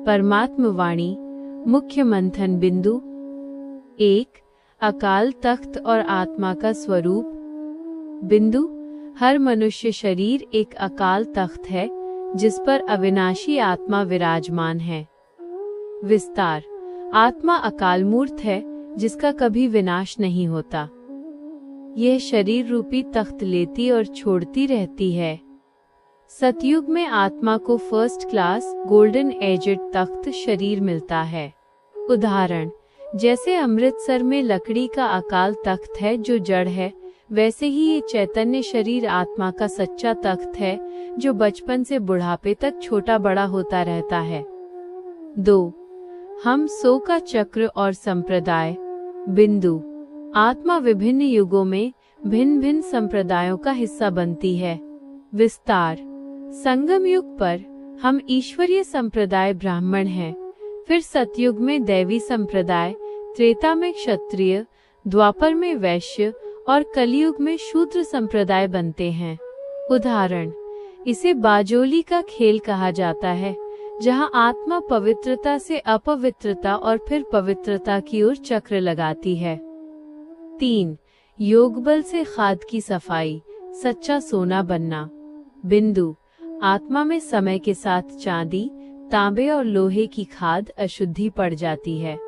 परमात्म वाणी मुख्य मंथन बिंदु। 1. अकाल तख्त और आत्मा का स्वरूप। बिंदु। हर मनुष्य शरीर एक अकाल तख्त है जिस पर अविनाशी आत्मा विराजमान है। विस्तार। आत्मा अकाल मूर्त है जिसका कभी विनाश नहीं होता। यह शरीर रूपी तख्त लेती और छोड़ती रहती है। सतयुग में आत्मा को फर्स्ट क्लास गोल्डन एजेड तख्त शरीर मिलता है। उदाहरण, जैसे अमृतसर में लकड़ी का अकाल तख्त है जो जड़ है, वैसे ही ये चैतन्य शरीर आत्मा का सच्चा तख्त है जो बचपन से बुढ़ापे तक छोटा बड़ा होता रहता है। 2. हम सो का चक्र और संप्रदाय। बिंदु। आत्मा विभिन्न युगों में भिन्न भिन्न संप्रदायों का हिस्सा बनती है। विस्तार। संगम युग पर हम ईश्वरीय संप्रदाय ब्राह्मण हैं, फिर सतयुग में दैवी संप्रदाय, त्रेता में क्षत्रिय, द्वापर में वैश्य और कलयुग में शूद्र संप्रदाय बनते हैं। उदाहरण, इसे बाजोली का खेल कहा जाता है जहां आत्मा पवित्रता से अपवित्रता और फिर पवित्रता की ओर चक्र लगाती है। 3. योग बल से खाद की सफाई, सच्चा सोना बनना। बिंदु। आत्मा में समय के साथ चांदी, तांबे और लोहे की खाद अशुद्धि पड़ जाती है।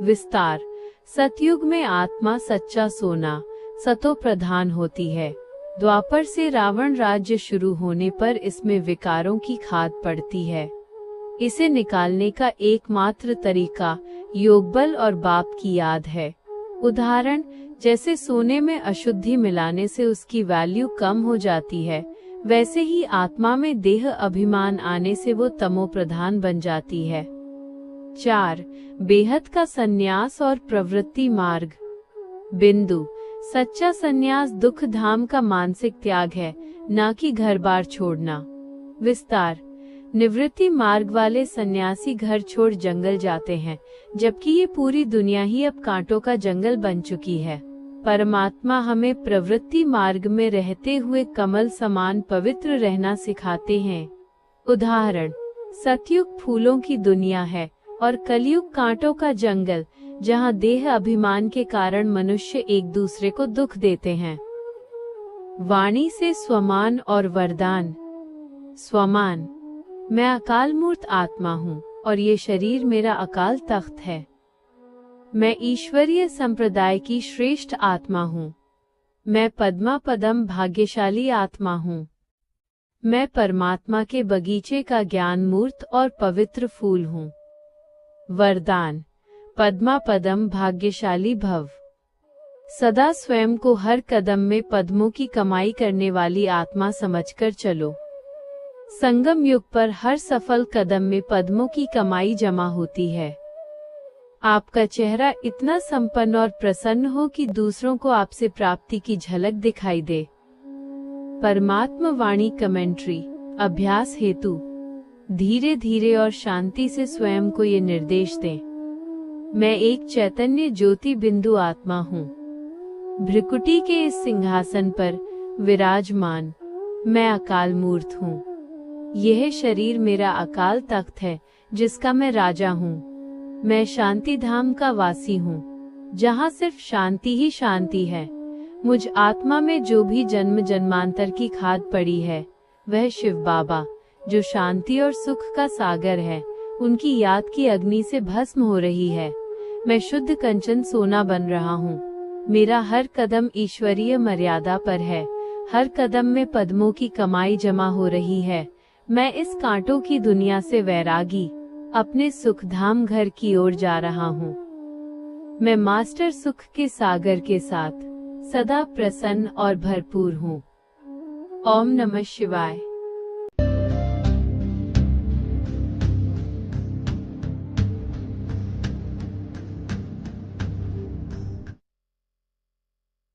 विस्तार। सतयुग में आत्मा सच्चा सोना, सतो प्रधान होती है। द्वापर से रावण राज्य शुरू होने पर इसमें विकारों की खाद पड़ती है। इसे निकालने का एकमात्र तरीका योगबल और बाप की याद है। उदाहरण, जैसे सोने में अशुद्धि मिलाने से उसकी वैल्यू कम हो जाती है, वैसे ही आत्मा में देह अभिमान आने से वो तमो प्रधान बन जाती है। 4. बेहद का संन्यास और प्रवृत्ति मार्ग। बिंदु। सच्चा संन्यास दुख धाम का मानसिक त्याग है, न कि घर बार छोड़ना। विस्तार। निवृत्ति मार्ग वाले सन्यासी घर छोड़ जंगल जाते हैं, जबकि ये पूरी दुनिया ही अब कांटों का जंगल बन चुकी है। परमात्मा हमें प्रवृत्ति मार्ग में रहते हुए कमल समान पवित्र रहना सिखाते हैं। उदाहरण, सतयुग फूलों की दुनिया है और कलयुग कांटों का जंगल, जहां देह अभिमान के कारण मनुष्य एक दूसरे को दुख देते हैं। वाणी से स्वमान और वरदान। स्वमान। मैं अकाल मूर्त आत्मा हूँ और ये शरीर मेरा अकाल तख्त है। मैं ईश्वरीय संप्रदाय की श्रेष्ठ आत्मा हूँ। मैं पद्मा पदम भाग्यशाली आत्मा हूँ। मैं परमात्मा के बगीचे का ज्ञान मूर्त और पवित्र फूल हूँ। वरदान। पद्मा पदम भाग्यशाली भव। सदा स्वयं को हर कदम में पद्मों की कमाई करने वाली आत्मा समझकर चलो। संगम युग पर हर सफल कदम में पद्मों की कमाई जमा होती है। आपका चेहरा इतना संपन्न और प्रसन्न हो कि दूसरों को आपसे प्राप्ति की झलक दिखाई दे। परमात्मा वाणी कमेंट्री। अभ्यास हेतु। धीरे धीरे और शांति से स्वयं को ये निर्देश दें। मैं एक चैतन्य ज्योति बिंदु आत्मा हूँ। भ्रिकुटी के इस सिंहासन पर विराजमान मैं अकाल मूर्त हूँ। यह शरीर मेरा अकाल तख्त है जिसका मैं राजा हूँ। मैं शांति धाम का वासी हूँ, जहाँ सिर्फ शांति ही शांति है। मुझ आत्मा में जो भी जन्म जन्मांतर की खाद पड़ी है, वह शिव बाबा, जो शांति और सुख का सागर है, उनकी याद की अग्नि से भस्म हो रही है। मैं शुद्ध कंचन सोना बन रहा हूँ। मेरा हर कदम ईश्वरीय मर्यादा पर है। हर कदम में पद्मों की कमाई जमा हो रही है। मैं इस कांटों की दुनिया से वैरागी अपने सुखधाम घर की ओर जा रहा हूँ। मैं मास्टर सुख के सागर के साथ सदा प्रसन्न और भरपूर हूँ। ओम नमः शिवाय।